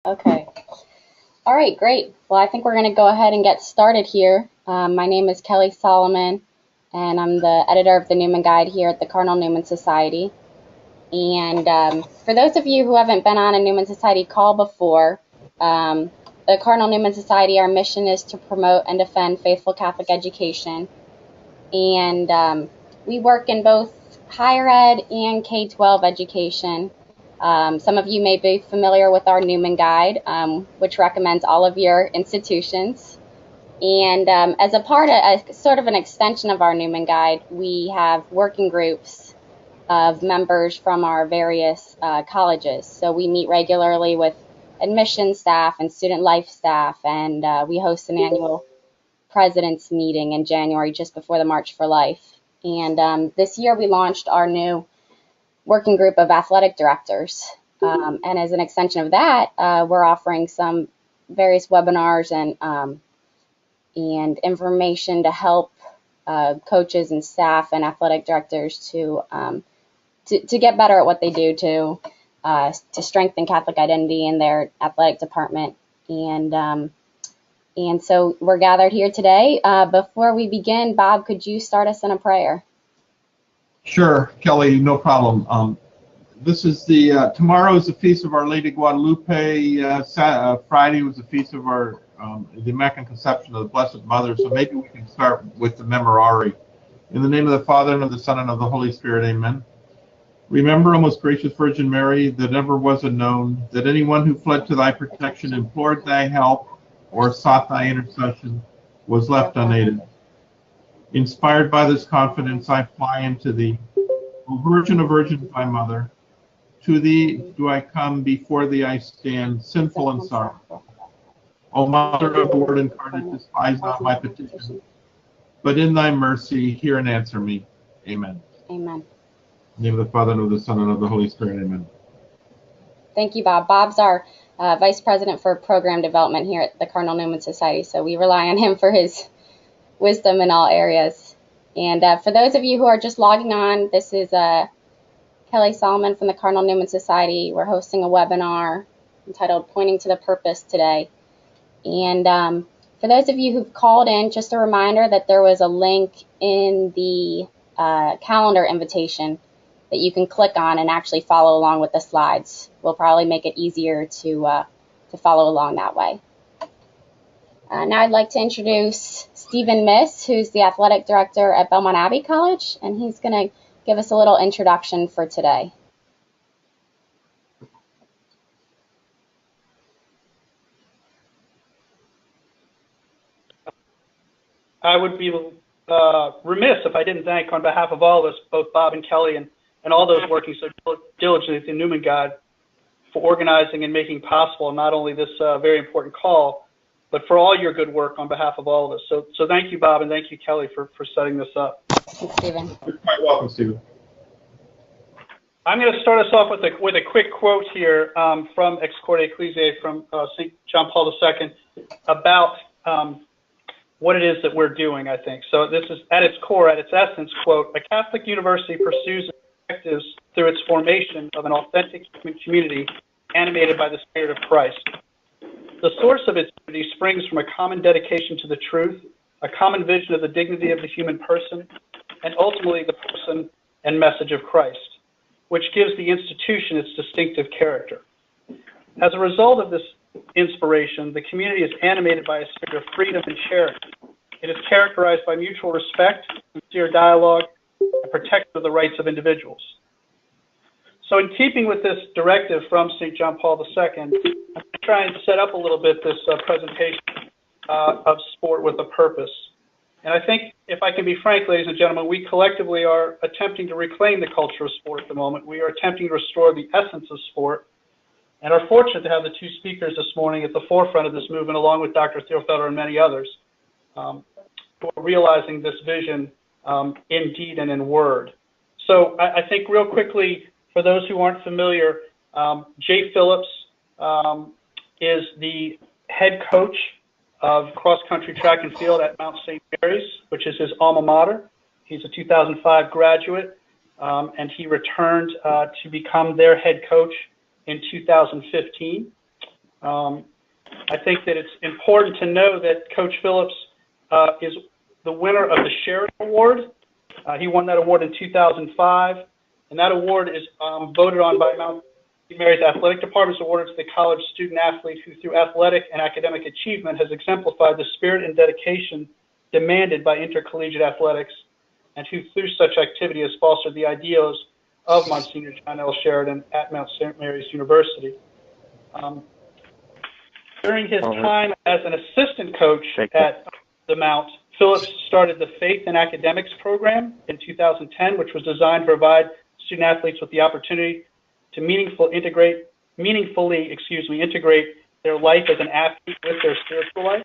Okay. All right, great. Well, I think we're going to go ahead and get started here. My name is Kelly Salomon, and I'm the editor of the Newman Guide here at the Cardinal Newman Society. And for those of you who haven't been on a Newman Society call before, the Cardinal Newman Society, our mission is to promote and defend faithful Catholic education. And we work in both higher ed and K-12 education. Some of you may be familiar with our Newman Guide, which recommends all of your institutions. And as a part of, sort of an extension of our Newman Guide, we have working groups of members from our various colleges. So we meet regularly with admissions staff and student life staff, and we host an annual president's meeting in January just before the March for Life. And this year we launched our new working group of athletic directors. And as an extension of that, we're offering some various webinars and information to help coaches and staff and athletic directors to get better at what they do to strengthen Catholic identity in their athletic department. And so we're gathered here today. Before we begin, Bob, could you start us in a prayer? Sure, Kelly, no problem. This is tomorrow is the feast of Our Lady Guadalupe. Friday was the feast of the Immaculate Conception of the Blessed Mother. So maybe we can start with the Memorare. In the name of the Father, and of the Son, and of the Holy Spirit, amen. Remember, O most gracious Virgin Mary, that never was it known that anyone who fled to thy protection, implored thy help, or sought thy intercession, was left unaided. Inspired by this confidence, I fly into thee. O Virgin of Virgins, my mother, to thee do I come, before thee I stand, sinful and sorrowful. O Mother of the Word incarnate, despise not my petition, but in thy mercy hear and answer me. Amen. Amen. In the name of the Father, and of the Son, and of the Holy Spirit, amen. Thank you, Bob. Bob's our Vice President for Program Development here at the Cardinal Newman Society, so we rely on him for his wisdom in all areas. And for those of you who are just logging on, this is Kelly Salomon from the Cardinal Newman Society. We're hosting a webinar entitled Pointing to the Purpose today. And for those of you who've called in, just a reminder that there was a link in the calendar invitation that you can click on and actually follow along with the slides. We'll probably make it easier to follow along that way. Now I'd like to introduce Stephen Miss, who's the athletic director at Belmont Abbey College, and he's going to give us a little introduction for today. I would be remiss if I didn't thank, on behalf of all of us, both Bob and Kelly and all those working so diligently at the Newman Guide, for organizing and making possible not only this very important call, but for all your good work on behalf of all of us. So thank you, Bob, and thank you, Kelly, for setting this up. Thanks, Stephen. You're quite welcome, Stephen. I'm going to start us off with a quick quote here from Ex Corde Ecclesiae from St. John Paul II about what it is that we're doing, I think. So this is, at its core, at its essence, quote, "A Catholic university pursues objectives through its formation of an authentic human community animated by the Spirit of Christ. The source of its unity springs from a common dedication to the truth, a common vision of the dignity of the human person, and ultimately the person and message of Christ, which gives the institution its distinctive character. As a result of this inspiration, the community is animated by a spirit of freedom and charity. It is characterized by mutual respect, sincere dialogue, and protection of the rights of individuals." So in keeping with this directive from St. John Paul II, I'm going to try and set up a little bit this presentation of sport with a purpose. And I think, if I can be frank, ladies and gentlemen, we collectively are attempting to reclaim the culture of sport at the moment. We are attempting to restore the essence of sport, and are fortunate to have the two speakers this morning at the forefront of this movement, along with Dr. Thielfelder and many others, who are realizing this vision in deed and in word. So I think real quickly, for those who aren't familiar, Jay Phillips is the head coach of cross-country track and field at Mount St. Mary's, which is his alma mater. He's a 2005 graduate, and he returned to become their head coach in 2015. I think that it's important to know that Coach Phillips is the winner of the Sheridan Award. He won that award in 2005, and that award is voted on by Mount St. Mary's Athletic Department. It's awarded to the college student athlete who, through athletic and academic achievement, has exemplified the spirit and dedication demanded by intercollegiate athletics, and who, through such activity, has fostered the ideals of Monsignor John L. Sheridan at Mount St. Mary's University. During his time as an assistant coach at the Mount, Phillips started the Faith and Academics program in 2010, which was designed to provide student athletes with the opportunity to meaningfully integrate their life as an athlete with their spiritual life.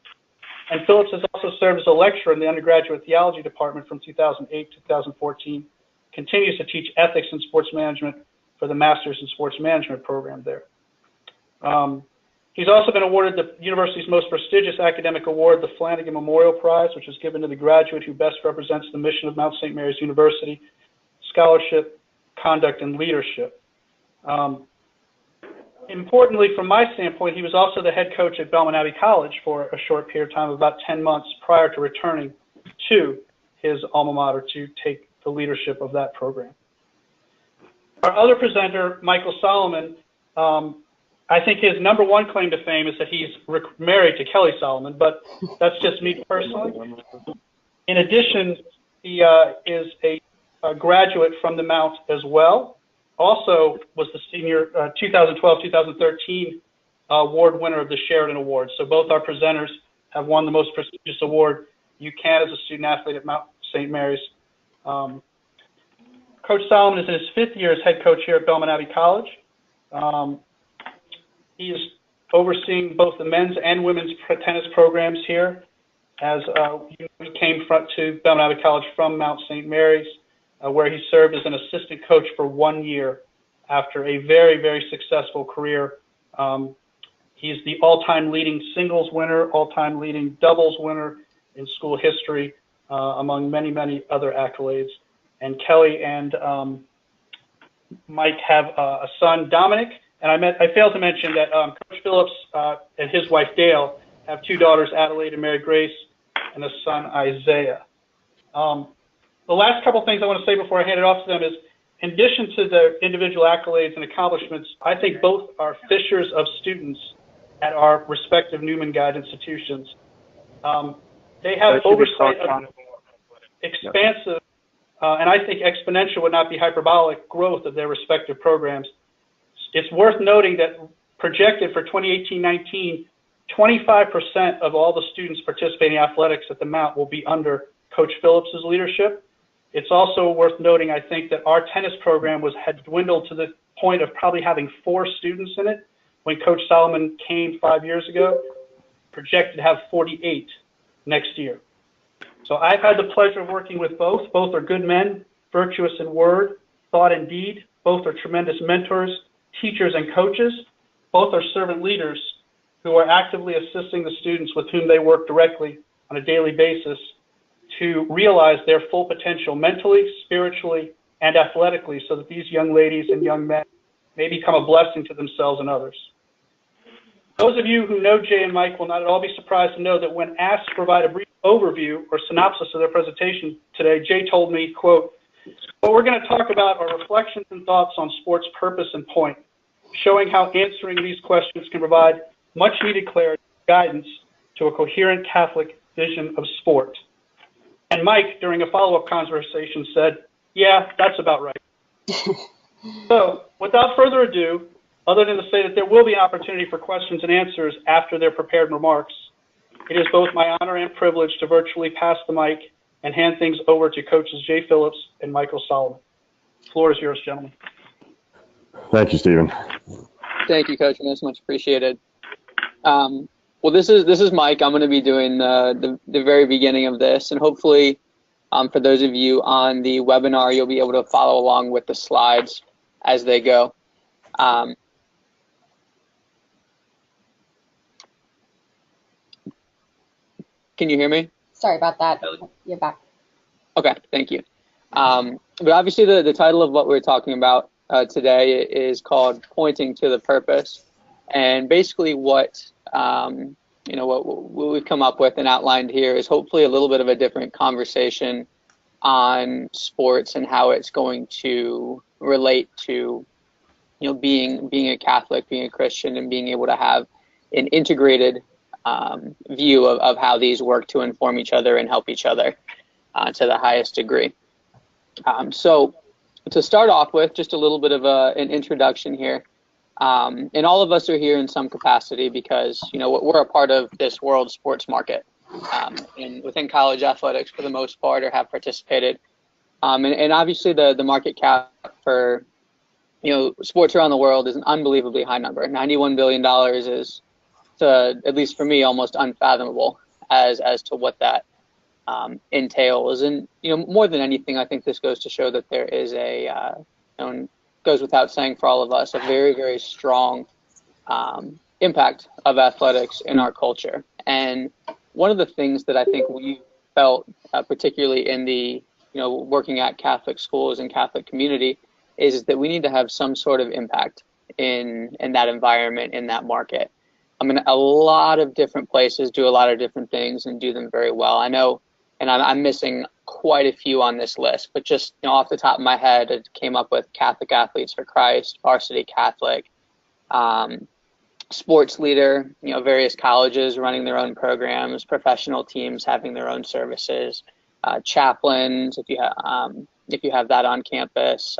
And Phillips has also served as a lecturer in the undergraduate theology department from 2008 to 2014, continues to teach ethics and sports management for the Masters in Sports Management program there. He's also been awarded the university's most prestigious academic award, the Flanagan Memorial Prize, which is given to the graduate who best represents the mission of Mount St. Mary's University, scholarship, conduct, and leadership. Importantly, from my standpoint, he was also the head coach at Belmont Abbey College for a short period of time, about 10 months prior to returning to his alma mater to take the leadership of that program. Our other presenter, Michael Salomon, I think his number one claim to fame is that he's married to Kelly Salomon, but that's just me personally. In addition, he is a graduate from the Mount as well. Also was the senior 2012-2013 award winner of the Sheridan Award. So both our presenters have won the most prestigious award you can as a student athlete at Mount St. Mary's. Coach Salomon is in his 5th year as head coach here at Belmont Abbey College. He is overseeing both the men's and women's tennis programs here, as he came to Belmont Abbey College from Mount St. Mary's, where he served as an assistant coach for 1 year after a very, very successful career. He's the all-time leading singles winner, all-time leading doubles winner in school history, among many, many other accolades. And Kelly and Mike have a son, Dominic, and I failed to mention that Coach Phillips and his wife, Dale, have 2 daughters, Adelaide and Mary Grace, and a son, Isaiah. The last couple things I want to say before I hand it off to them is, in addition to the individual accolades and accomplishments, I think both are fishers of students at our respective Newman Guide institutions. They have oversight of expansive, and I think exponential would not be hyperbolic, growth of their respective programs. It's worth noting that projected for 2018-19, 25% of all the students participating in athletics at the Mount will be under Coach Phillips' leadership. It's also worth noting, I think, that our tennis program had dwindled to the point of probably having 4 students in it when Coach Salomon came 5 years ago, projected to have 48 next year. So I've had the pleasure of working with both. Both are good men, virtuous in word, thought, and deed. Both are tremendous mentors, teachers, and coaches. Both are servant leaders who are actively assisting the students with whom they work directly on a daily basis to realize their full potential mentally, spiritually, and athletically, so that these young ladies and young men may become a blessing to themselves and others. Those of you who know Jay and Mike will not at all be surprised to know that when asked to provide a brief overview or synopsis of their presentation today, Jay told me, quote, "What we're going to talk about are reflections and thoughts on sports purpose and point, showing how answering these questions can provide much needed clarity and guidance to a coherent Catholic vision of sport." And Mike, during a follow-up conversation, said, "Yeah, that's about right." So, without further ado, other than to say that there will be an opportunity for questions and answers after their prepared remarks, it is both my honor and privilege to virtually pass the mic and hand things over to Coaches Jay Phillips and Michael Salomon. The floor is yours, gentlemen. Thank you, Stephen. Thank you, Coach. That's much appreciated. Well, this is Mike. I'm going to be doing the very beginning of this, and hopefully, for those of you on the webinar, you'll be able to follow along with the slides as they go. Can you hear me? Sorry about that. You're back. Okay, thank you. But obviously the title of what we're talking about today is called Pointing to the Purpose. And basically what, what we've come up with and outlined here is hopefully a little bit of a different conversation on sports and how it's going to relate to, being a Catholic, being a Christian, and being able to have an integrated view of how these work to inform each other and help each other to the highest degree. So to start off with, just a little bit of an introduction here. And all of us are here in some capacity because, we're a part of this world sports market. And within college athletics, for the most part, or have participated. And obviously the market cap for, sports around the world is an unbelievably high number. $91 billion is, at least for me, almost unfathomable as to what that entails. And, more than anything, I think this goes to show that there is goes without saying for all of us, a very, very strong impact of athletics in our culture. And one of the things that I think we felt, particularly in the, working at Catholic schools and Catholic community, is that we need to have some sort of impact in that environment, in that market. I mean, a lot of different places do a lot of different things and do them very well. I know, and I'm missing quite a few on this list, but just off the top of my head, it came up with Catholic Athletes for Christ, Varsity Catholic, sports leader, various colleges running their own programs, professional teams having their own services, chaplains, if you have that on campus,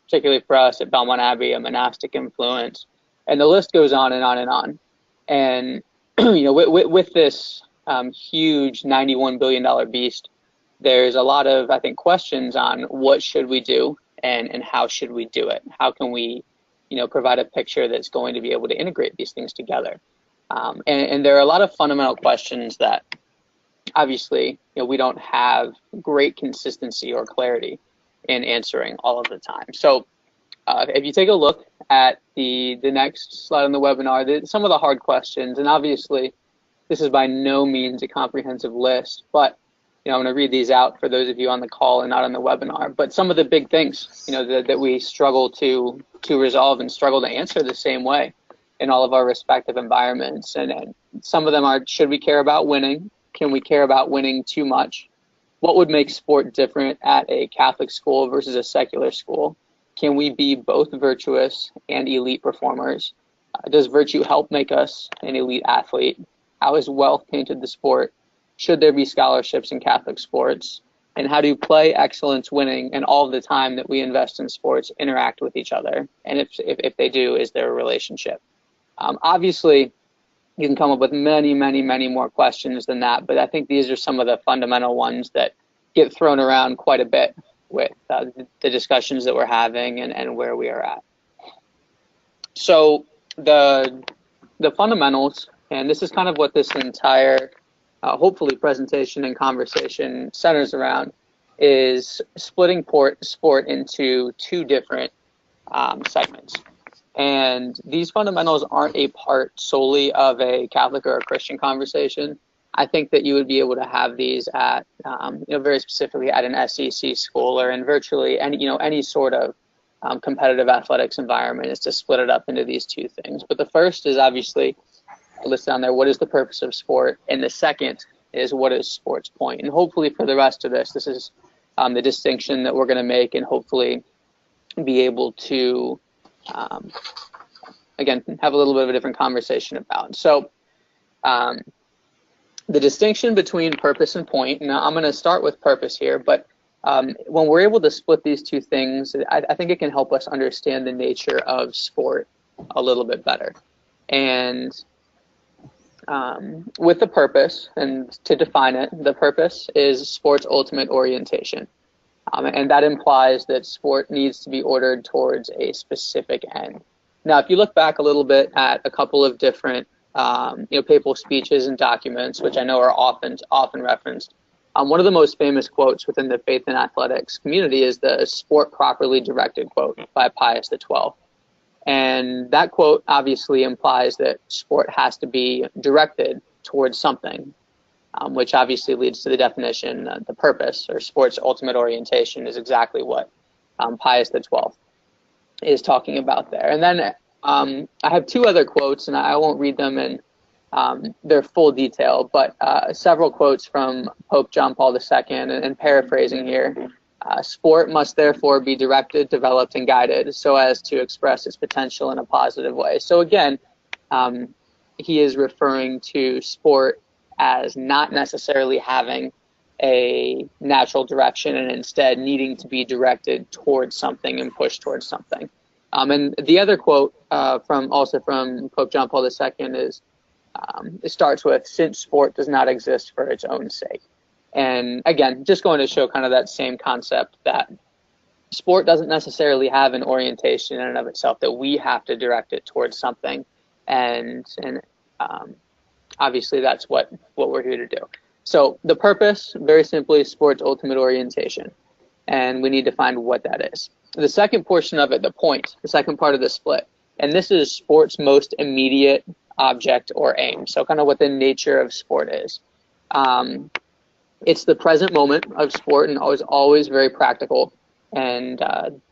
particularly for us at Belmont Abbey, a monastic influence, and the list goes on and on and on. And with this huge $91 billion beast, there's a lot of, I think, questions on what should we do and how should we do it? How can we, provide a picture that's going to be able to integrate these things together? And there are a lot of fundamental questions that obviously, we don't have great consistency or clarity in answering all of the time. So if you take a look at the next slide on the webinar, some of the hard questions, and obviously this is by no means a comprehensive list, but I'm going to read these out for those of you on the call and not on the webinar. But some of the big things, that we struggle to resolve and struggle to answer the same way in all of our respective environments. And some of them are: should we care about winning? Can we care about winning too much? What would make sport different at a Catholic school versus a secular school? Can we be both virtuous and elite performers? Does virtue help make us an elite athlete? How is wealth tainted the sport? Should there be scholarships in Catholic sports? And how do play, excellence, winning, and all of the time that we invest in sports interact with each other? And if they do, is there a relationship? Obviously, you can come up with many, many, many more questions than that, but I think these are some of the fundamental ones that get thrown around quite a bit with the discussions that we're having and where we are at. So the fundamentals, and this is kind of what this entire hopefully presentation and conversation centers around, is splitting sport into two different segments. And these fundamentals aren't a part solely of a Catholic or a Christian conversation. I think that you would be able to have these at, very specifically at an SEC school or in virtually any sort of competitive athletics environment, is to split it up into these two things. But the first is obviously listed down there: what is the purpose of sport? And the second is, what is sport's point? And hopefully for the rest of this is the distinction that we're going to make, and hopefully be able to again, have a little bit of a different conversation about. So the distinction between purpose and point, now I'm going to start with purpose here, but when we're able to split these two things, I think it can help us understand the nature of sport a little bit better. And with the purpose, and to define it, the purpose is sport's ultimate orientation. And that implies that sport needs to be ordered towards a specific end. Now, if you look back a little bit at a couple of different, papal speeches and documents, which I know are often referenced, one of the most famous quotes within the faith and athletics community is the "sport properly directed" quote by Pius XII. And that quote obviously implies that sport has to be directed towards something, which obviously leads to the definition, the purpose, or sport's ultimate orientation, is exactly what Pius XII is talking about there. And then I have two other quotes, and I won't read them in their full detail, but several quotes from Pope John Paul II, and paraphrasing here. Sport must therefore be directed, developed, and guided so as to express its potential in a positive way. So again, he is referring to sport as not necessarily having a natural direction and instead needing to be directed towards something and pushed towards something. And the other quote from Pope John Paul II is, it starts with, "Since sport does not exist for its own sake." And again, just going to show kind of that same concept that sport doesn't necessarily have an orientation in and of itself, that we have to direct it towards something. And obviously that's what we're here to do. So the purpose, very simply, sport's ultimate orientation. And we need to find what that is. The second portion of it, the point, the second part of the split, and this is sport's most immediate object or aim. So kind of what the nature of sport is. It's the present moment of sport, and always very practical. And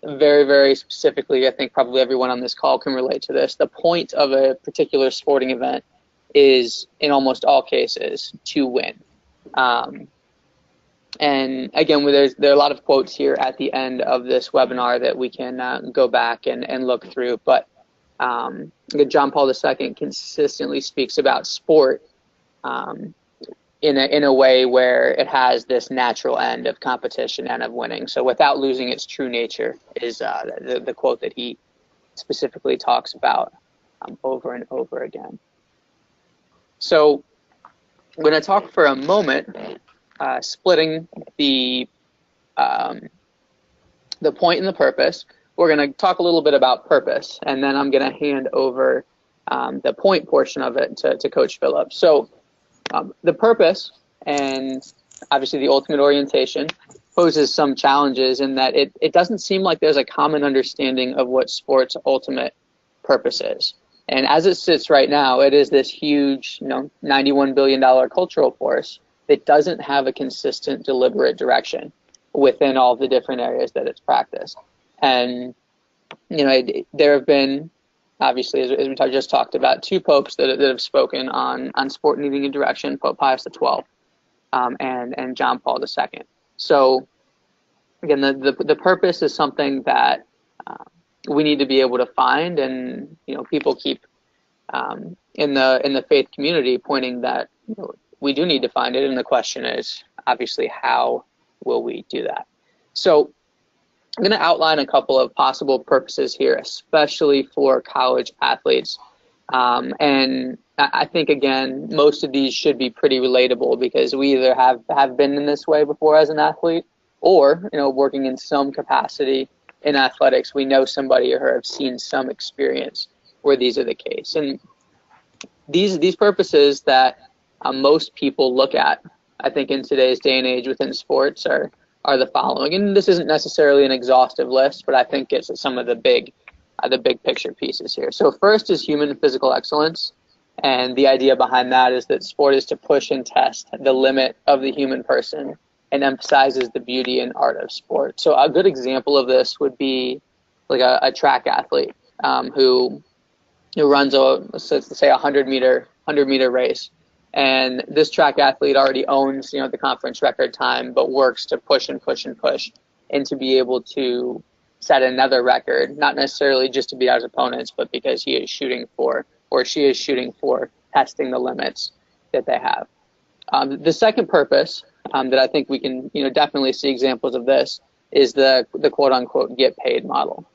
very, very specifically, I think probably everyone on this call can relate to this. The point of a particular sporting event is, in almost all cases, to win. And again, there are a lot of quotes here at the end of this webinar that we can go back and look through. But John Paul II consistently speaks about sport in a way where it has this natural end of competition and of winning. So without losing its true nature is the quote that he specifically talks about over and over again. So I'm going to talk for a moment, splitting the point and the purpose. We're going to talk a little bit about purpose, and then I'm going to hand over the point portion of it to Coach Phillips. So the purpose, and obviously the ultimate orientation, poses some challenges in that it doesn't seem like there's a common understanding of what sport's ultimate purpose is. And as it sits right now, it is this huge, $91 billion cultural force that doesn't have a consistent, deliberate direction within all the different areas that it's practiced. And, there have been, obviously, as we just talked about, two popes that have spoken on sport needing a direction, Pope Pius XII and John Paul II. So, again, the purpose is something that we need to be able to find, and people keep in the faith community pointing that we do need to find it, and the question is obviously how will we do that? So I'm going to outline a couple of possible purposes here, especially for college athletes, and I think again most of these should be pretty relatable because we either have been in this way before as an athlete, or working in some capacity in athletics, we know somebody or have seen some experience where these are the case. And these purposes that most people look at, I think in today's day and age within sports are the following. And this isn't necessarily an exhaustive list, but I think it's some of the big picture pieces here. So first is human physical excellence. And the idea behind that is that sport is to push and test the limit of the human person and emphasizes the beauty and art of sport. So a good example of this would be like a track athlete who runs let's say a 100-meter race. And this track athlete already owns the conference record time, but works to push and push and push, and to be able to set another record, not necessarily just to beat out his opponents, but because he is shooting for, or she is shooting for, testing the limits that they have. The second purpose that I think we can definitely see examples of this is the quote unquote get paid model.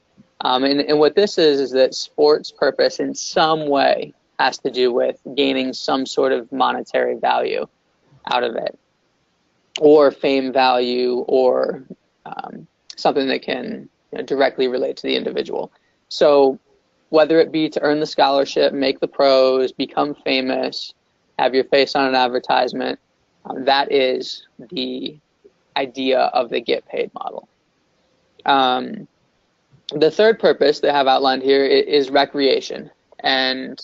And what this is that sports purpose in some way has to do with gaining some sort of monetary value out of it, or fame value, or something that can directly relate to the individual. So whether it be to earn the scholarship, make the pros, become famous, have your face on an advertisement, that is the idea of the get paid model. The third purpose they have outlined here is recreation. And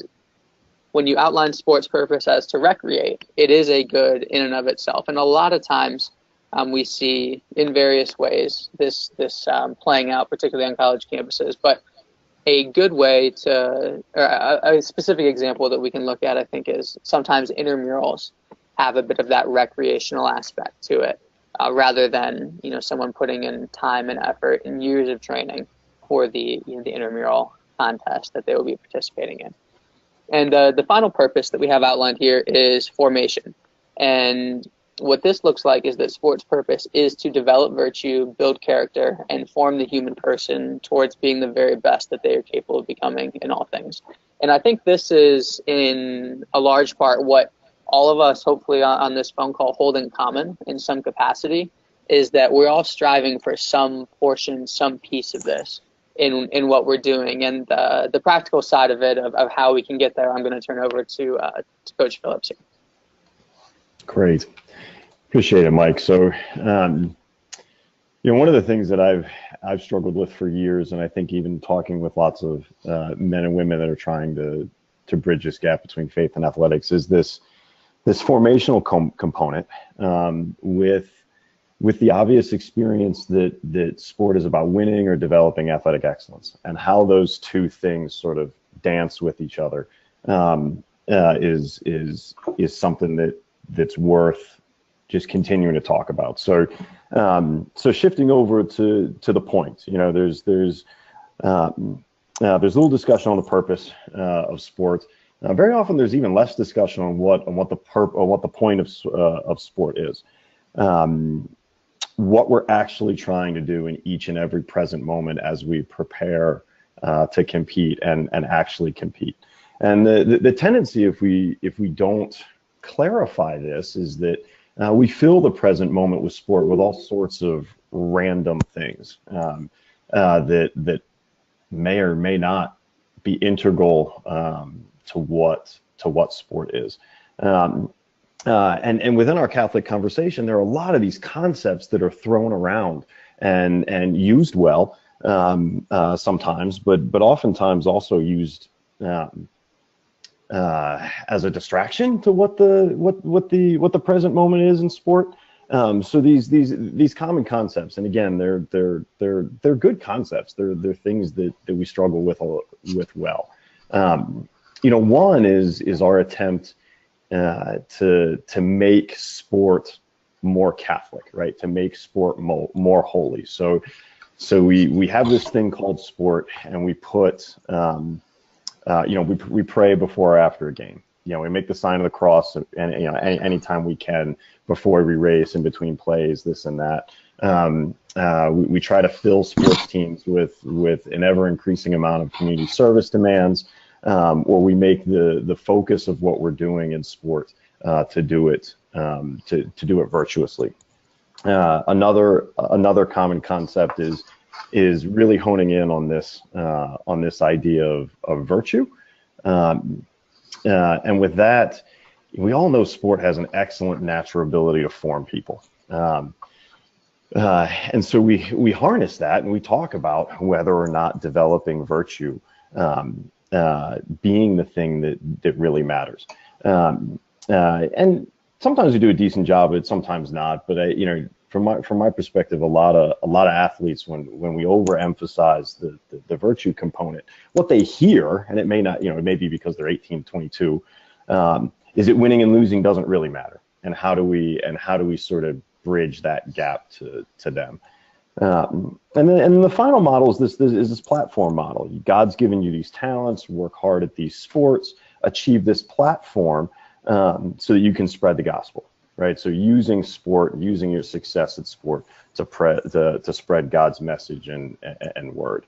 when you outline sports purpose as to recreate, it is a good in and of itself. And a lot of times we see in various ways this playing out, particularly on college campuses. But a good way to, or a specific example that we can look at, I think, is sometimes intramurals have a bit of that recreational aspect to it, rather than, you know, someone putting in time and effort and years of training for the, you know, the intramural contest that they will be participating in. And the final purpose that we have outlined here is formation. And what this looks like is that sports purpose is to develop virtue, build character, and form the human person towards being the very best that they are capable of becoming in all things. And I think this is, in a large part, what all of us, hopefully on this phone call, hold in common in some capacity, is that we're all striving for some portion, some piece of this in what we're doing. And the practical side of it, of how we can get there, I'm going to turn over to Coach Phillips here. Great. Appreciate it, Mike. So, you know, one of the things that I've struggled with for years, and I think even talking with lots of men and women that are trying to bridge this gap between faith and athletics, is this formational component, with the obvious experience that sport is about winning or developing athletic excellence, and how those two things sort of dance with each other, is something that's worth just continuing to talk about. So, so shifting over to the point, you know, there's a little discussion on the purpose of sport. Very often, there's even less discussion on what the point of sport is. What we're actually trying to do in each and every present moment as we prepare to compete and actually compete. And the tendency, if we don't clarify this, is that we fill the present moment with sport with all sorts of random things that may or may not be integral to what sport is. And within our Catholic conversation, there are a lot of these concepts that are thrown around and used well sometimes, but oftentimes also used as a distraction to what the present moment is in sport. So these common concepts, and again, they're good concepts. They're things that we struggle with well. You know, one is our attempt to make sport more Catholic, right? To make sport more holy. So we have this thing called sport, and we put you know, we pray before or after a game. You know, we make the sign of the cross, and you know, anytime we can before we race, in between plays, this and that. We try to fill sports teams with an ever increasing amount of community service demands, or we make the focus of what we're doing in sport to do it virtuously. Another common concept is really honing in on this idea of virtue, and with that, we all know sport has an excellent natural ability to form people, and so we harness that, and we talk about whether or not developing virtue being the thing that really matters, and sometimes we do a decent job of it, sometimes not. But you know, from my perspective, a lot of athletes, when we overemphasize the virtue component, what they hear, and it may not, you know, it may be because they're 18, 22, is that winning and losing doesn't really matter, and how do we sort of bridge that gap to them. And then the final model is this platform model. God's given you these talents, work hard at these sports, achieve this platform so that you can spread the gospel, right? So using sport, using your success at sport to spread God's message and word.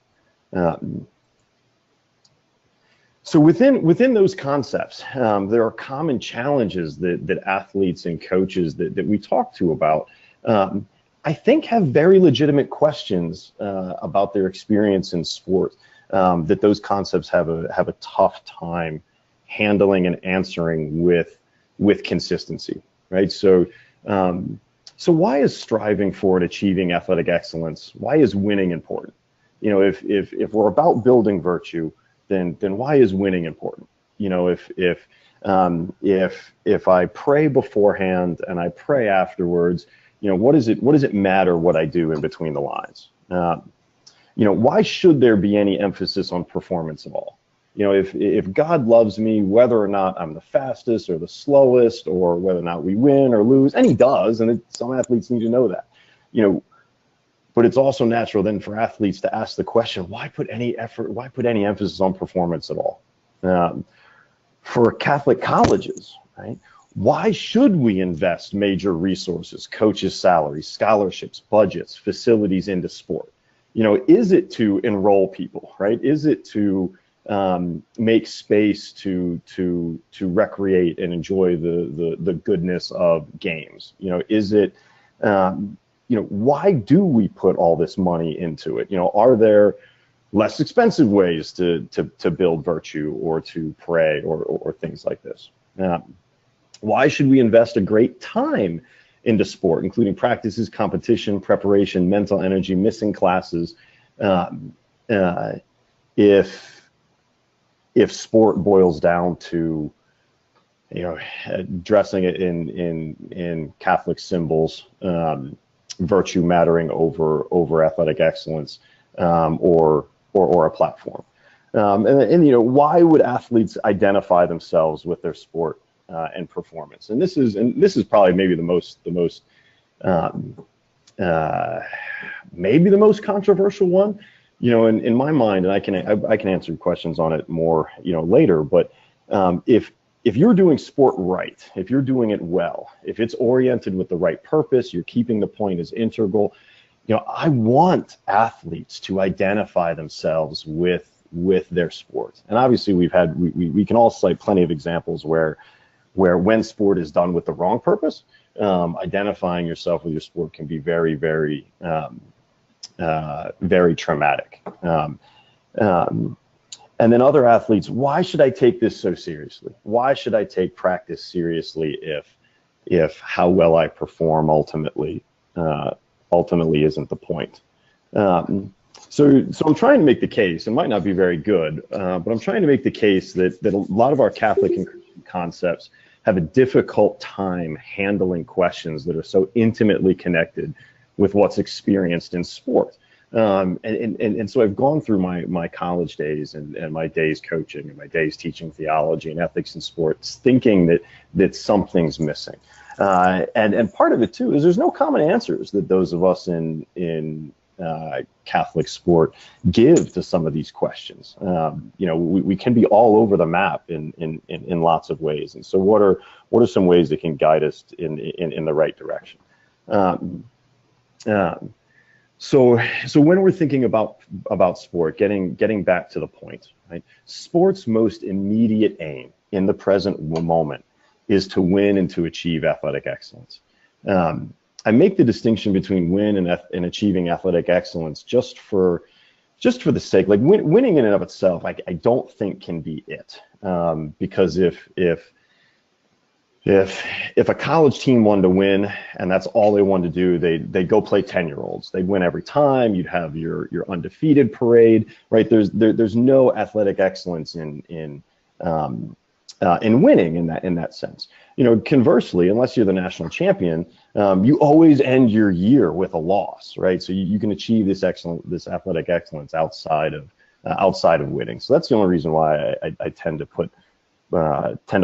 So within those concepts, there are common challenges that athletes and coaches that we talk to about, I think, have very legitimate questions about their experience in sport, that those concepts have a tough time handling and answering with consistency, right? So why is striving for and achieving athletic excellence, why is winning important? You know, if we're about building virtue, then why is winning important? You know, if I pray beforehand and I pray afterwards, you know, what does it matter what I do in between the lines? why should there be any emphasis on performance at all? If God loves me, whether or not I'm the fastest or the slowest, or whether or not we win or lose, and he does, and some athletes need to know that, but it's also natural then for athletes to ask the question, why put any emphasis on performance at all? For Catholic colleges, right? Why should we invest major resources, coaches' salaries, scholarships, budgets, facilities into sport? Is it to enroll people, right? Is it to make space to recreate and enjoy the goodness of games? Is it, why do we put all this money into it? Are there less expensive ways to build virtue or to pray or things like this? Why should we invest a great time into sport, including practices, competition, preparation, mental energy, missing classes, if sport boils down to dressing it in Catholic symbols, virtue mattering over athletic excellence, or a platform? Why would athletes identify themselves with their sport and performance? And this is probably maybe the most maybe the most controversial one, in my mind, and I can answer questions on it more, later. But if you're doing sport right, if you're doing it well, if it's oriented with the right purpose, you're keeping the point as integral. I want athletes to identify themselves with their sport. And obviously, we can all cite plenty of examples where when sport is done with the wrong purpose, identifying yourself with your sport can be very, very, very traumatic. And then other athletes, why should I take this so seriously? Why should I take practice seriously if how well I perform ultimately isn't the point? So I'm trying to make the case, it might not be very good, but I'm trying to make the case that a lot of our Catholic and Christian concepts have a difficult time handling questions that are so intimately connected with what's experienced in sport. And so I've gone through my college days and my days coaching and my days teaching theology and ethics in sports, thinking that something's missing. And part of it too is there's no common answers that those of us in Catholic sport give to some of these questions. We can be all over the map in lots of ways. And so what are some ways that can guide us in the right direction? So when we're thinking about sport, getting back to the point, right? Sport's most immediate aim in the present moment is to win and to achieve athletic excellence. I make the distinction between win and achieving athletic excellence just for the sake, like winning in and of itself, I don't think can be it. Because if a college team wanted to win and that's all they wanted to do, they'd go play 10-year-olds. They'd win every time. You'd have your undefeated parade, right? There's no athletic excellence in winning in that sense. Conversely, unless you're the national champion, you always end your year with a loss, right? So you can achieve this athletic excellence outside of winning. So that's the only reason why I tend to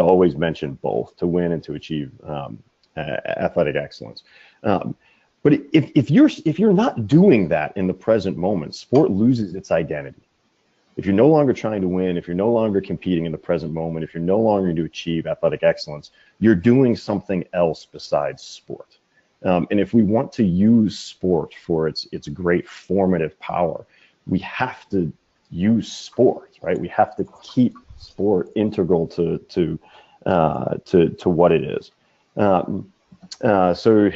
always mention both, to win and to achieve athletic excellence. But if you're not doing that in the present moment, sport loses its identity. If you're no longer trying to win, if you're no longer competing in the present moment, if you're no longer going to achieve athletic excellence, you're doing something else besides sport. And if we want to use sport for its great formative power, we have to use sport, right? We have to keep sport integral to what it is. So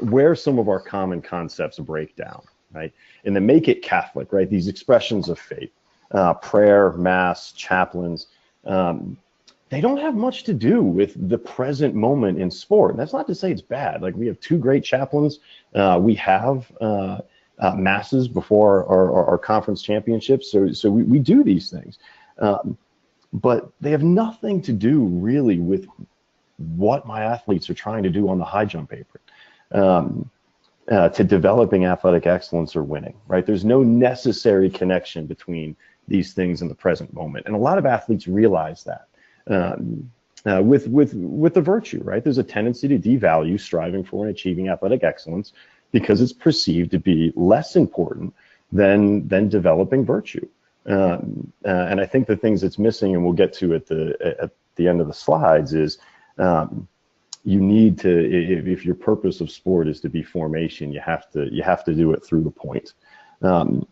where some of our common concepts break down, right? And then make it Catholic, right? These expressions of faith, prayer, mass, chaplains, they don't have much to do with the present moment in sport. And that's not to say it's bad. Like, we have two great chaplains. We have masses before our conference championships. So we do these things. But they have nothing to do really with what my athletes are trying to do on the high jump apron. to developing athletic excellence or winning, right? There's no necessary connection between these things in the present moment. And a lot of athletes realize that. With the virtue, right? There's a tendency to devalue striving for and achieving athletic excellence because it's perceived to be less important than developing virtue. And I think the things that's missing, and we'll get to at the end of the slides, is you need to, if your purpose of sport is to be formation, you have to do it through the point. And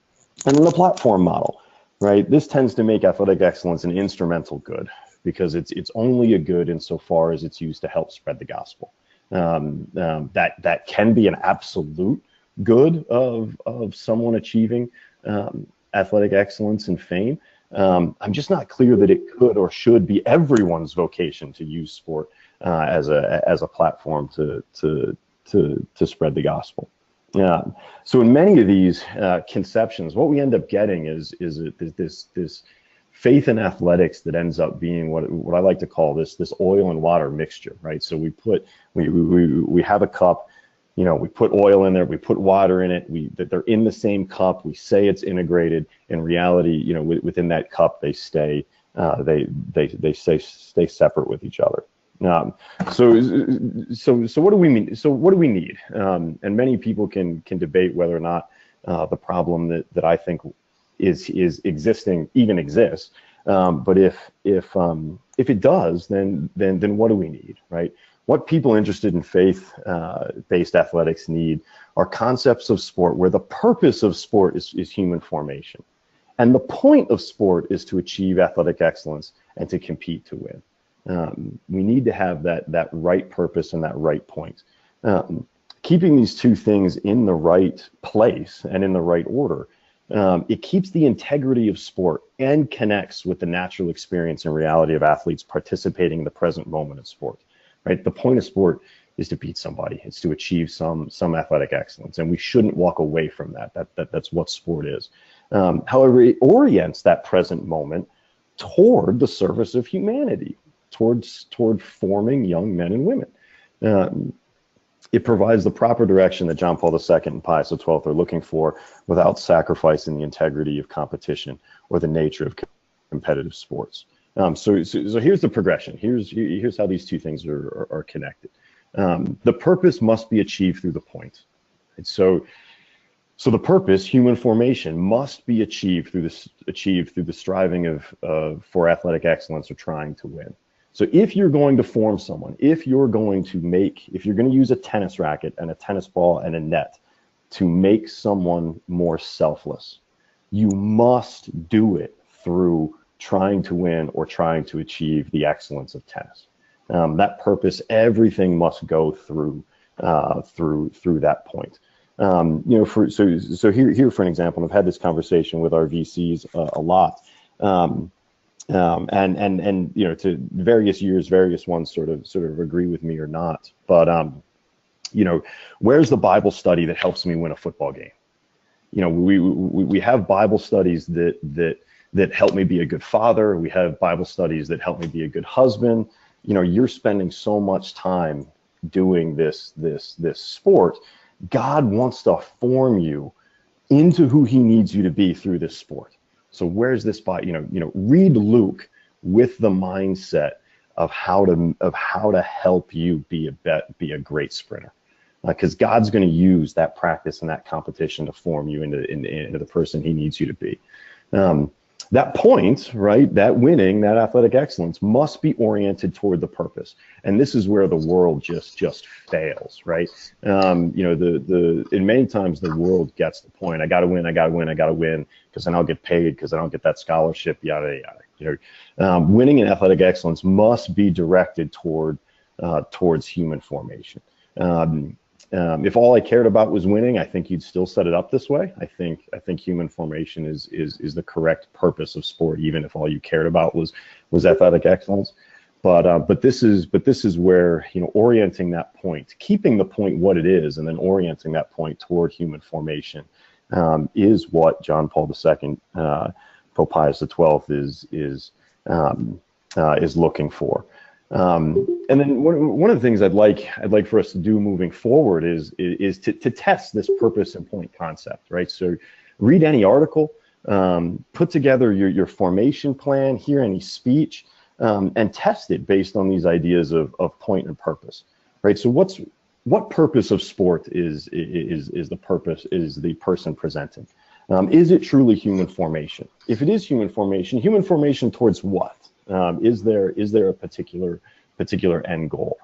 then the platform model, right? This tends to make athletic excellence an instrumental good, because it's only a good insofar as it's used to help spread the gospel. That can be an absolute good of someone achieving athletic excellence and fame. I'm just not clear that it could or should be everyone's vocation to use sport as a platform to spread the gospel. So in many of these conceptions, what we end up getting is this faith in athletics that ends up being what I like to call this oil and water mixture, right? So we have a cup, we put oil in there, we put water in it, that they're in the same cup, we say it's integrated. In reality, within that cup they stay stay separate with each other. So what do we mean? So what do we need? And many people can debate whether or not the problem that I think is existing even exists. But if it does, then what do we need, right? What people interested in faith-based athletics need are concepts of sport where the purpose of sport is human formation, and the point of sport is to achieve athletic excellence and to compete to win. We need to have that right purpose and that right point. Keeping these two things in the right place and in the right order, it keeps the integrity of sport and connects with the natural experience and reality of athletes participating in the present moment of sport. Right? The point of sport is to beat somebody. It's to achieve some athletic excellence, and we shouldn't walk away from that. That's what sport is. However, it orients that present moment toward the service of humanity, toward forming young men and women. It provides the proper direction that John Paul II and Pius XII are looking for without sacrificing the integrity of competition or the nature of competitive sports. So here's the progression. Here's how these two things are connected. The purpose must be achieved through the point. And so the purpose, human formation, must be achieved through the striving for athletic excellence or trying to win. So if you're going to form someone, if you're going to use a tennis racket and a tennis ball and a net to make someone more selfless, you must do it through trying to win or trying to achieve the excellence of tennis. That purpose, everything must go through that point. So here for an example, I've had this conversation with our VCs a lot, and to various years, various ones sort of agree with me or not. But where's the Bible study that helps me win a football game? We have Bible studies that help me be a good father. We have Bible studies that help me be a good husband. You're spending so much time doing this sport. God wants to form you into who he needs you to be through this sport. So where's this by, read Luke with the mindset of how to help you be a great sprinter. Because God's going to use that practice and that competition to form you into the person he needs you to be. That point, right, that winning, that athletic excellence must be oriented toward the purpose. And this is where the world just fails, right? In many times the world gets the point. I got to win, because then I'll get paid, because then I'll get that scholarship, yada, yada. Winning in athletic excellence must be directed towards human formation. If all I cared about was winning, I think you'd still set it up this way. I think human formation is the correct purpose of sport, even if all you cared about was athletic excellence. But this is where orienting that point, keeping the point what it is, and then orienting that point toward human formation is what John Paul II, Pope Pius XII is looking for. And then one of the things I'd like for us to do moving forward is to test this purpose and point concept, right? So read any article, put together your formation plan, hear any speech, and test it based on these ideas of point and purpose, right? So what purpose of sport is the person presenting? Is it truly human formation? If it is human formation towards what? Is there a particular end goal?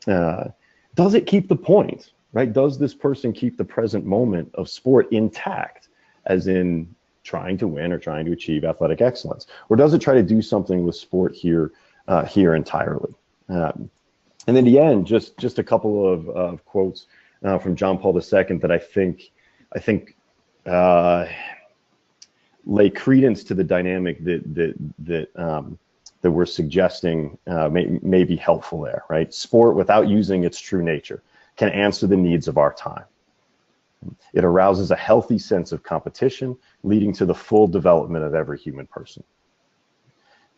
Does it keep the point, right? Does this person keep the present moment of sport intact, as in trying to win or trying to achieve athletic excellence? Or does it try to do something with sport here entirely? And in the end, just a couple of quotes from John Paul II that I think lay credence to the dynamic that we're suggesting may be helpful there, right? Sport, without using its true nature, can answer the needs of our time. It arouses a healthy sense of competition, leading to the full development of every human person.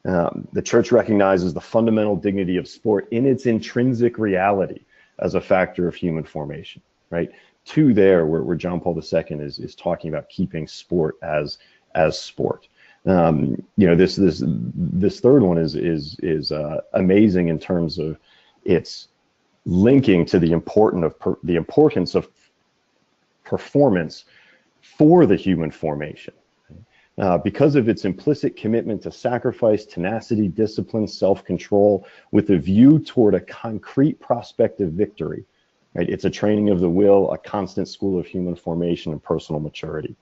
The church recognizes the fundamental dignity of sport in its intrinsic reality as a factor of human formation, right? Where John Paul II is talking about keeping sport as sport. This third one is amazing in terms of its linking to the importance of performance for the human formation. Because of its implicit commitment to sacrifice, tenacity, discipline, self-control, with a view toward a concrete prospect of victory, right? It's a training of the will, a constant school of human formation and personal maturity.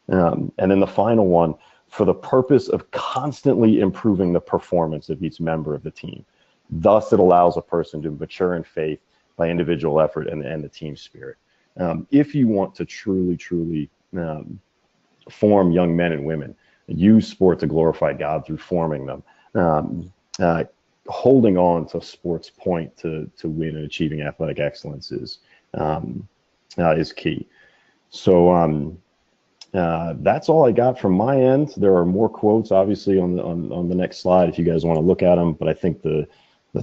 And then the final one, for the purpose of constantly improving the performance of each member of the team. Thus, it allows a person to mature in faith by individual effort and the team spirit. If you want to truly form young men and women, use sport to glorify God through forming them. Holding on to sport's point to win and achieving athletic excellence is key. So that's all I got from my end. There are more quotes, obviously, on the next slide if you guys want to look at them. But I think the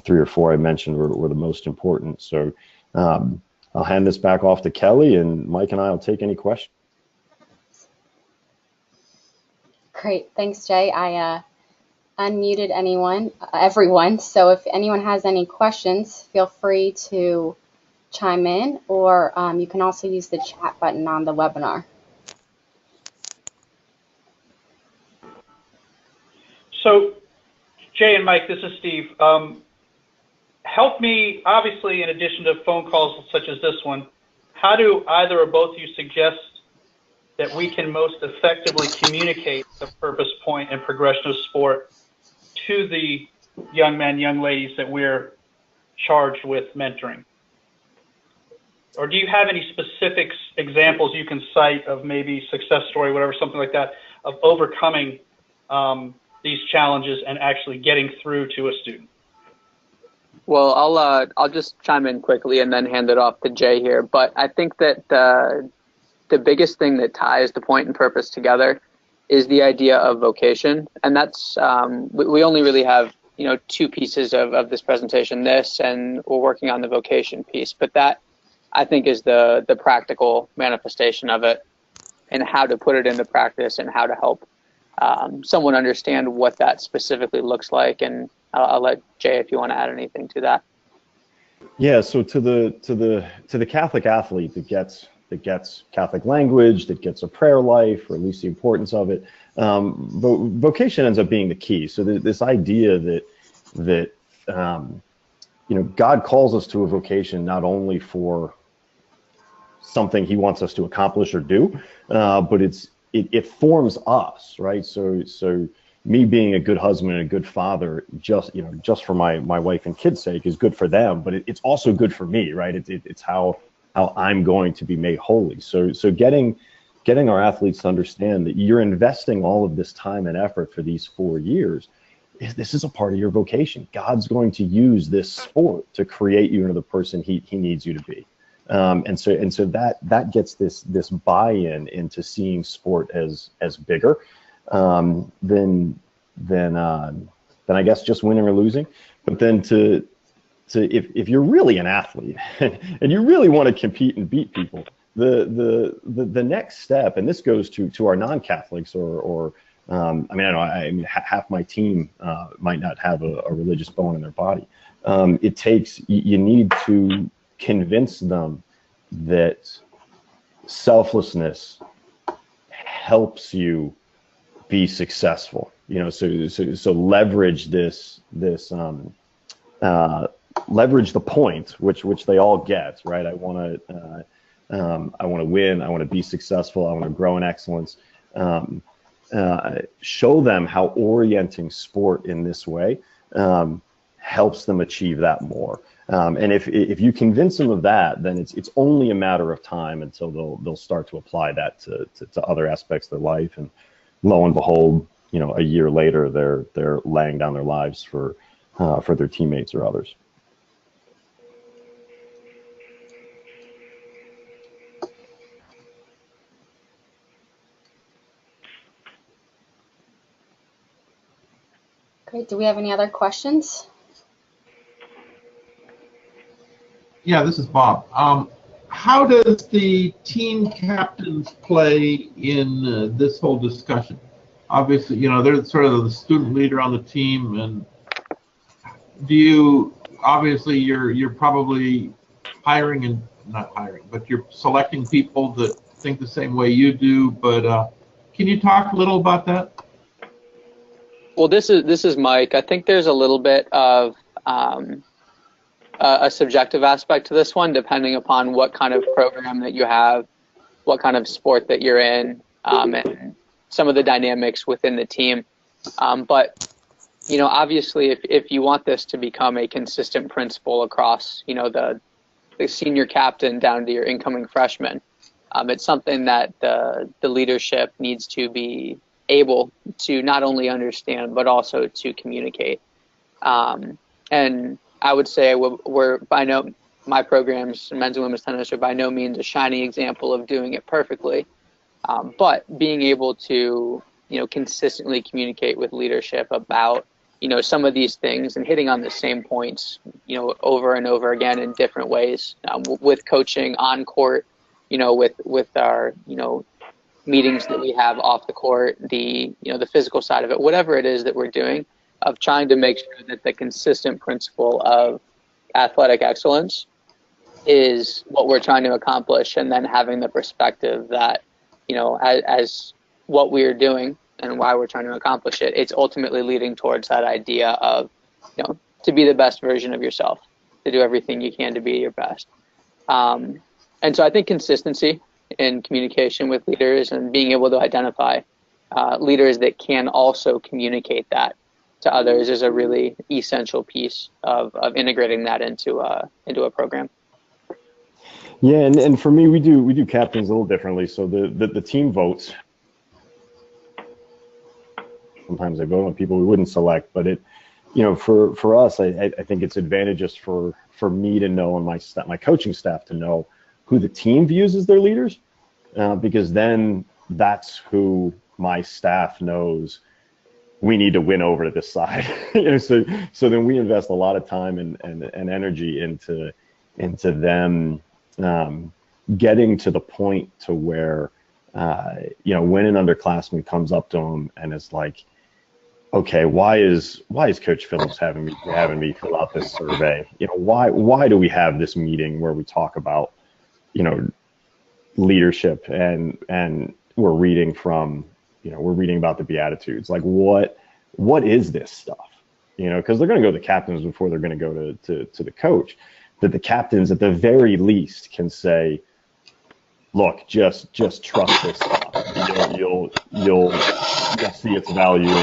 3 or 4 I mentioned were the most important. So I'll hand this back off to Kelly, and Mike and I will take any questions. Great, thanks, Jay. I unmuted everyone. So if anyone has any questions, feel free to chime in, or you can also use the chat button on the webinar. So, Jay and Mike, this is Steve. Help me, obviously, in addition to phone calls such as this one, how do either or both of you suggest that we can most effectively communicate the purpose, point, and progression of sport to the young men, young ladies that we're charged with mentoring? Or do you have any specific examples you can cite of maybe success story, whatever, something like that, of overcoming these challenges and actually getting through to a student? Well, I'll just chime in quickly and then hand it off to Jay here. But I think that the biggest thing that ties the point and purpose together is the idea of vocation. And that's, we only really have, 2 pieces of this presentation, this, and we're working on the vocation piece. But that, I think, is the practical manifestation of it, and how to put it into practice and how to help someone understand what that specifically looks like. And I'll let Jay, if you want to add anything to that. Yeah, so to the Catholic athlete that gets Catholic language, that gets a prayer life, or at least the importance of it, vocation ends up being the key. So this idea that God calls us to a vocation not only for something He wants us to accomplish or do, but it forms us, right? So me being a good husband and a good father, just for my wife and kids' sake, is good for them, but it's also good for me, right? It's how I'm going to be made holy. So getting our athletes to understand that you're investing all of this time and effort for these 4 years, this is a part of your vocation. God's going to use this sport to create you into the person He needs you to be. And so that gets this buy-in into seeing sport as bigger than I guess just winning or losing. But then if you're really an athlete and you really want to compete and beat people, the next step, and this goes to our non-Catholics or I mean, half my team might not have a religious bone in their body. You need to convince them that selflessness helps you be successful. So leverage leverage the point, which they all get, right? I want to win. I want to be successful. I want to grow in excellence. Show them how orienting sport in this way helps them achieve that more. And if you convince them of that, then it's only a matter of time until they'll start to apply that to other aspects of their life. And lo and behold, a year later, they're laying down their lives for their teammates or others. Great. Do we have any other questions? Yeah, this is Bob. How does the team captains play in this whole discussion? Obviously, they're sort of the student leader on the team, and obviously you're probably not hiring, but you're selecting people that think the same way you do. But can you talk a little about that? Well, this is Mike. I think there's a little bit of a subjective aspect to this one, depending upon what kind of program that you have, what kind of sport that you're in, and some of the dynamics within the team. But obviously, if you want this to become a consistent principle across, the senior captain down to your incoming freshman, it's something that the leadership needs to be able to not only understand but also to communicate. And I would say my programs, men's and women's tennis, are by no means a shining example of doing it perfectly. But being able to consistently communicate with leadership about some of these things and hitting on the same points over and over again in different ways, with coaching on court, with our meetings that we have off the court, the physical side of it, whatever it is that we're doing, of trying to make sure that the consistent principle of athletic excellence is what we're trying to accomplish, and then having the perspective that as what we're doing and why we're trying to accomplish it, it's ultimately leading towards that idea of to be the best version of yourself, to do everything you can to be your best. And so I think consistency in communication with leaders and being able to identify leaders that can also communicate that to others is a really essential piece of integrating that into a program. Yeah, and for me, we do captains a little differently. So the team votes. Sometimes they vote on people we wouldn't select, but for us, I think it's advantageous for me to know, and my coaching staff to know who the team views as their leaders, because then that's who my staff knows we need to win over to this side. So then we invest a lot of time and energy into them getting to the point to where when an underclassman comes up to them and is like, okay, why is Coach Phillips having me fill out this survey? Why do we have this meeting where we talk about leadership and we're reading about the Beatitudes? Like, what is this stuff? Because they're going to go to the captains before they're going to go to the coach. That the captains at the very least can say, look, just trust this stuff. You'll see its value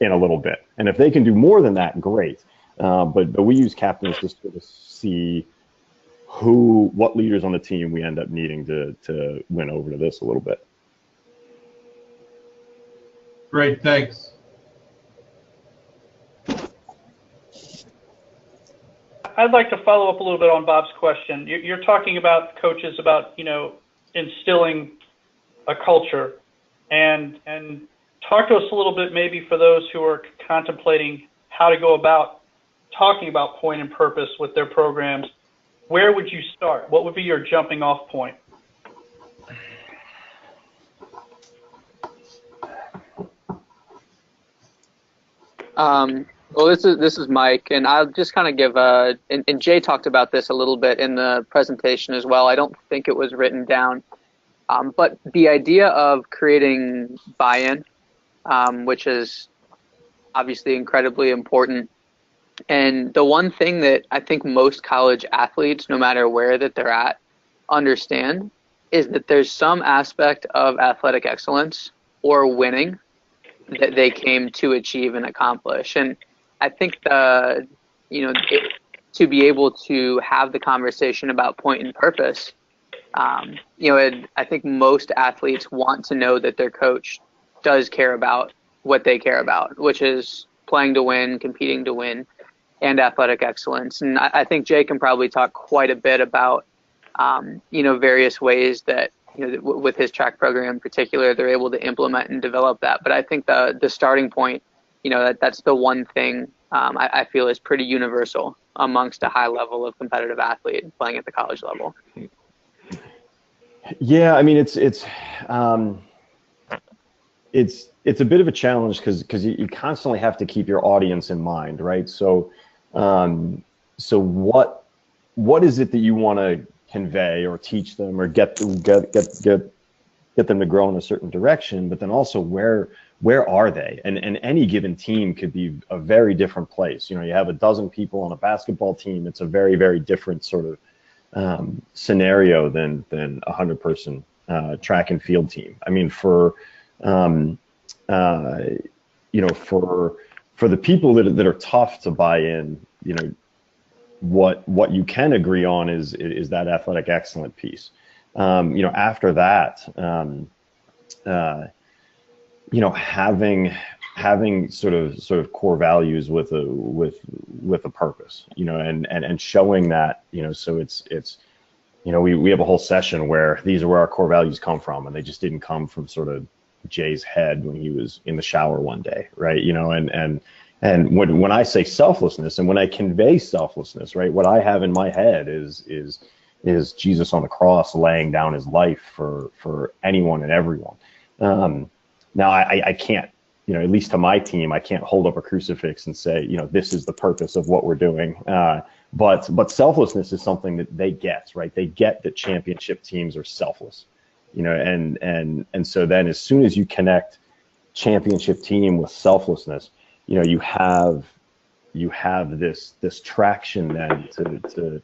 in a little bit. And if they can do more than that, great. But we use captains just to see what leaders on the team we end up needing to win over to this a little bit. Great, thanks. I'd like to follow up a little bit on Bob's question. You're talking about coaches about, instilling a culture, and talk to us a little bit, maybe for those who are contemplating how to go about talking about point and purpose with their programs, where would you start? What would be your jumping off point? Well, this is Mike, and I'll just kind of give and Jay talked about this a little bit in the presentation as well. I don't think it was written down, but the idea of creating buy-in, which is obviously incredibly important. And the one thing that I think most college athletes, no matter where that they're at, understand is that there's some aspect of athletic excellence or winning that they came to achieve and accomplish. And I think to be able to have the conversation about point and purpose, I think most athletes want to know that their coach does care about what they care about, which is playing to win, competing to win, and athletic excellence. And I think Jay can probably talk quite a bit about, various ways that, with his track program in particular, they're able to implement and develop that. But I think the starting point, that's the one thing I feel is pretty universal amongst a high level of competitive athlete playing at the college level. Yeah, I mean, it's a bit of a challenge because you constantly have to keep your audience in mind, right? So what is it that you want to convey or teach them or get them to grow in a certain direction? But then also where are they? And any given team could be a very different place. You have a dozen people on a basketball team. It's a very, very different sort of scenario than 100-person track and field team. I mean, for the people that are tough to buy in, what you can agree on is that athletic excellence piece. After that, having sort of core values with a purpose, and showing that, so it's we have a whole session where these are where our core values come from, and they just didn't come from sort of Jay's head when he was in the shower one day, right? And when I say selflessness and when I convey selflessness, right, what I have in my head is Jesus on the cross laying down his life for anyone and everyone. Now I can't, at least to my team, I can't hold up a crucifix and say, this is the purpose of what we're doing. But selflessness is something that they get, right? They get that championship teams are selfless, and so then as soon as you connect championship team with selflessness, you have this traction then to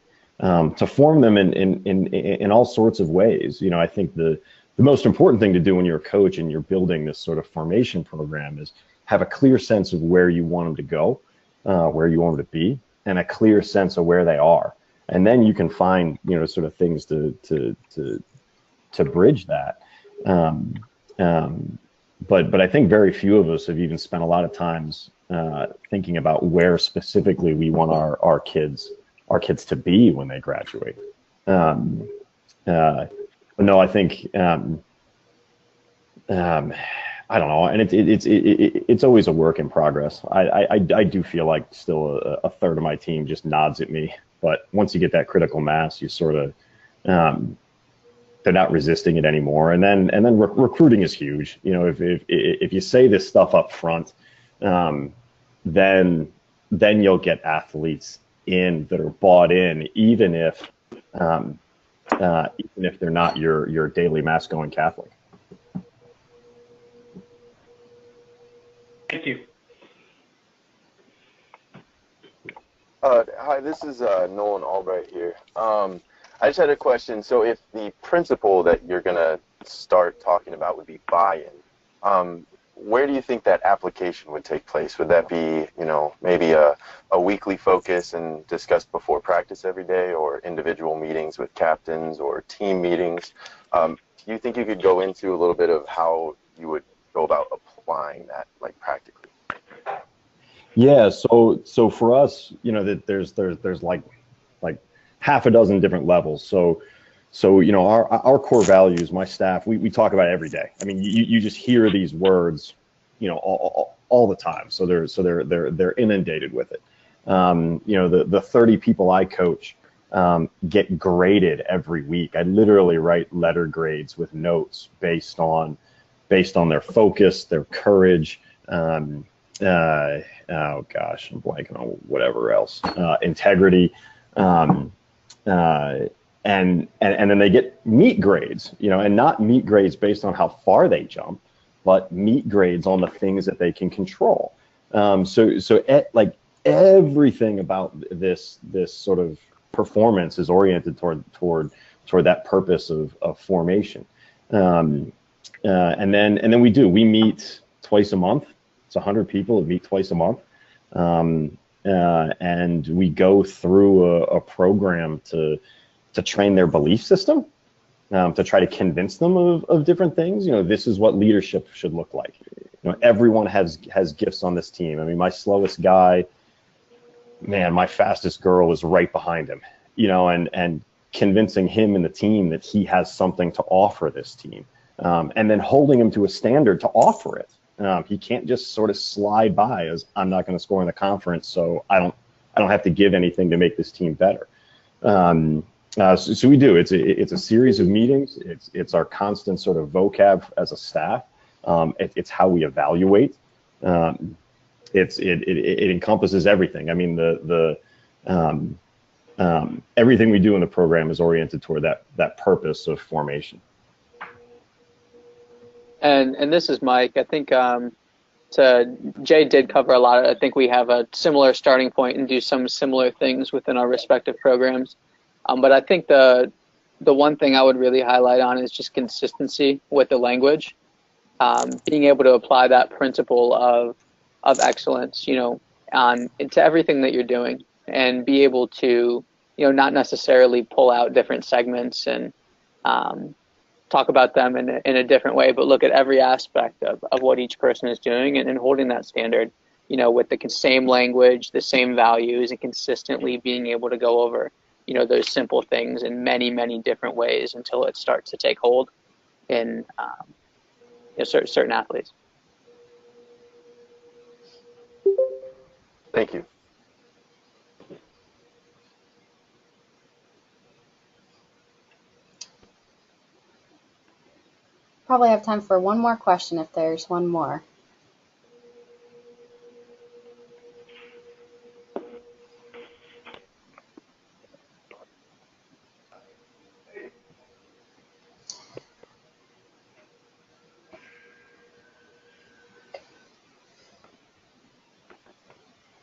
form them in all sorts of ways. I think the most important thing to do when you're a coach and you're building this sort of formation program is have a clear sense of where you want them to go, where you want them to be, and a clear sense of where they are. And then you can find, sort of things to bridge that. But I think very few of us have even spent a lot of times thinking about where specifically we want our kids to be when they graduate. No, I think I don't know, and it's always a work in progress. I do feel like still a third of my team just nods at me, but once you get that critical mass, you sort of they're not resisting it anymore. And then recruiting is huge. If you say this stuff up front, then you'll get athletes in that are bought in, even if they're not your daily mass going Catholic. Thank you. Hi, this is Nolan Albright here. I just had a question. So if the principle that you're going to start talking about would be buy-in, where do you think that application would take place? Would that be, maybe a weekly focus and discussed before practice every day, or individual meetings with captains, or team meetings? Do you think you could go into a little bit of how you would go about applying that, like, practically? Yeah, so for us, that there's like half a dozen different levels. So our core values, my staff, we talk about every day. I mean, you just hear these words, all the time. So they're inundated with it. The 30 people I coach get graded every week. I literally write letter grades with notes based on their focus, their courage, oh gosh, I'm blanking on whatever else, integrity, and then they get meet grades, and not meet grades based on how far they jump, but meet grades on the things that they can control. Like everything about this sort of performance is oriented toward that purpose of formation. And then we meet twice a month. It's 100 people that meet twice a month. And we go through a program to train their belief system, to try to convince them of different things. This is what leadership should look like. Everyone has gifts on this team. I mean, my slowest guy, man, my fastest girl is right behind him, and convincing him and the team that he has something to offer this team, and then holding him to a standard to offer it. He can't just sort of slide by as I'm not going to score in the conference, so I don't have to give anything to make this team better. So we do. It's a series of meetings. It's our constant sort of vocab as a staff. It's how we evaluate. It encompasses everything. I mean, everything we do in the program is oriented toward that purpose of formation. And this is Mike. I think Jay did cover a lot. I think we have a similar starting point and do some similar things within our respective programs. But I think the one thing I would really highlight on is just consistency with the language, being able to apply that principle of excellence, into everything that you're doing, and be able to, not necessarily pull out different segments and talk about them in a different way, but look at every aspect of what each person is doing and holding that standard, with the same language, the same values, and consistently being able to go over, those simple things in many, many different ways until it starts to take hold in certain athletes. Thank you. Probably have time for one more question if there's one more.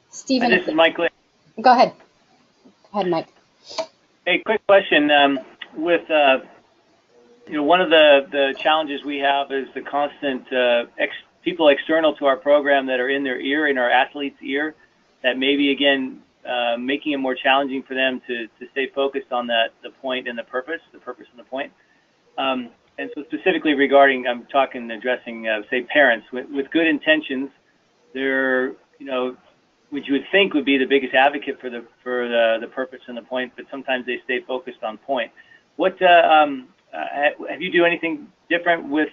Stephen, This is Mike. go ahead. Go ahead, Mike. Hey, quick question. With one of the challenges we have is the constant people external to our program that are in their ear, in our athletes' ear, that maybe again making it more challenging for them to stay focused on the point and the purpose and the point. And so specifically regarding, I'm talking addressing say parents with good intentions, they're which you would think would be the biggest advocate for the purpose and the point, but sometimes they stay focused on point. What have you do anything different with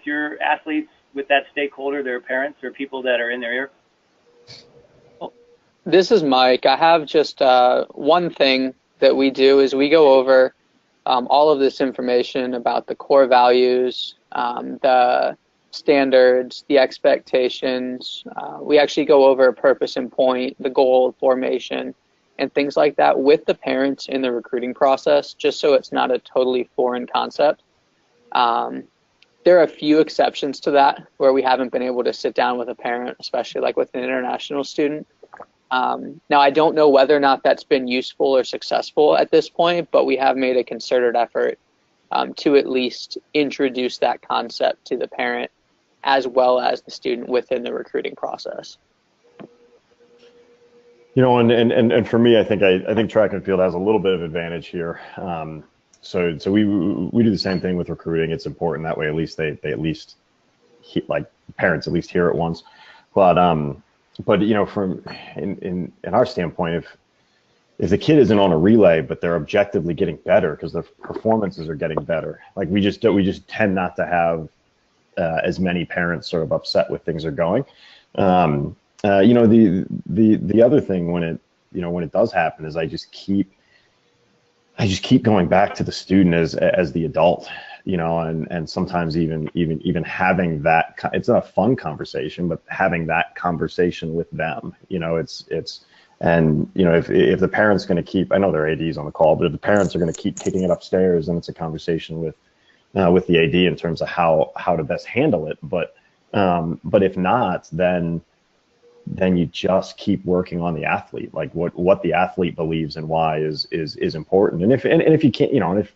your athletes, with that stakeholder, their parents or people that are in their ear? This is Mike. I have just one thing that we do is we go over all of this information about the core values, the standards, the expectations. We actually go over purpose and point, the goal, formation, and things like that with the parents in the recruiting process, just so it's not a totally foreign concept. There are a few exceptions to that where we haven't been able to sit down with a parent, especially like with an international student. Now, I don't know whether or not that's been useful or successful at this point, but we have made a concerted effort to at least introduce that concept to the parent as well as the student within the recruiting process. And for me, I think track and field has a little bit of advantage here. So we do the same thing with recruiting. It's important that way. At least they at least parents at least hear it once. But from in our standpoint, if the kid isn't on a relay, but they're objectively getting better because their performances are getting better, like we just tend not to have as many parents sort of upset with things are going. The other thing you know, when it does happen, is I just keep going back to the student as the adult, you know, and sometimes even having that, it's not a fun conversation, but having that conversation with them, you know, and, you know, if the parent's going to keep, I know there are ADs on the call, but if the parents are going to keep kicking it upstairs, then it's a conversation with the AD in terms of how to best handle it. But if not, then you just keep working on the athlete, like what the athlete believes and why is important. And if you can't, you know, and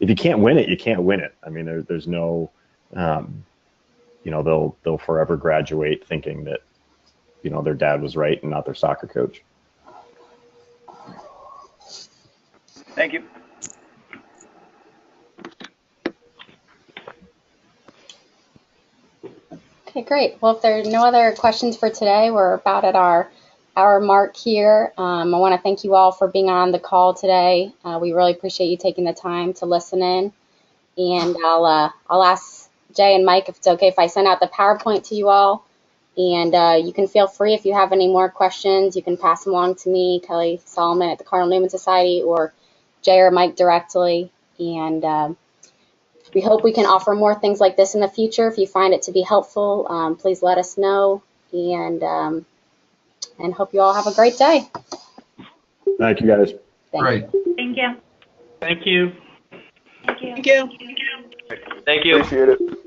if you can't win it, you can't win it. I mean, there's no, you know, they'll forever graduate thinking that, you know, their dad was right and not their soccer coach. Thank you. Okay, great. Well, if there are no other questions for today, we're about at our hour mark here. I want to thank you all for being on the call today. We really appreciate you taking the time to listen in. And I'll ask Jay and Mike if it's okay if I send out the PowerPoint to you all. And you can feel free, if you have any more questions, you can pass them along to me, Kelly Salomon at the Cardinal Newman Society, or Jay or Mike directly. And we hope we can offer more things like this in the future. If you find it to be helpful, please let us know. And hope you all have a great day. Thank you, guys. Great. Thank you. Thank you. Thank you. Thank you. Thank you. Appreciate it.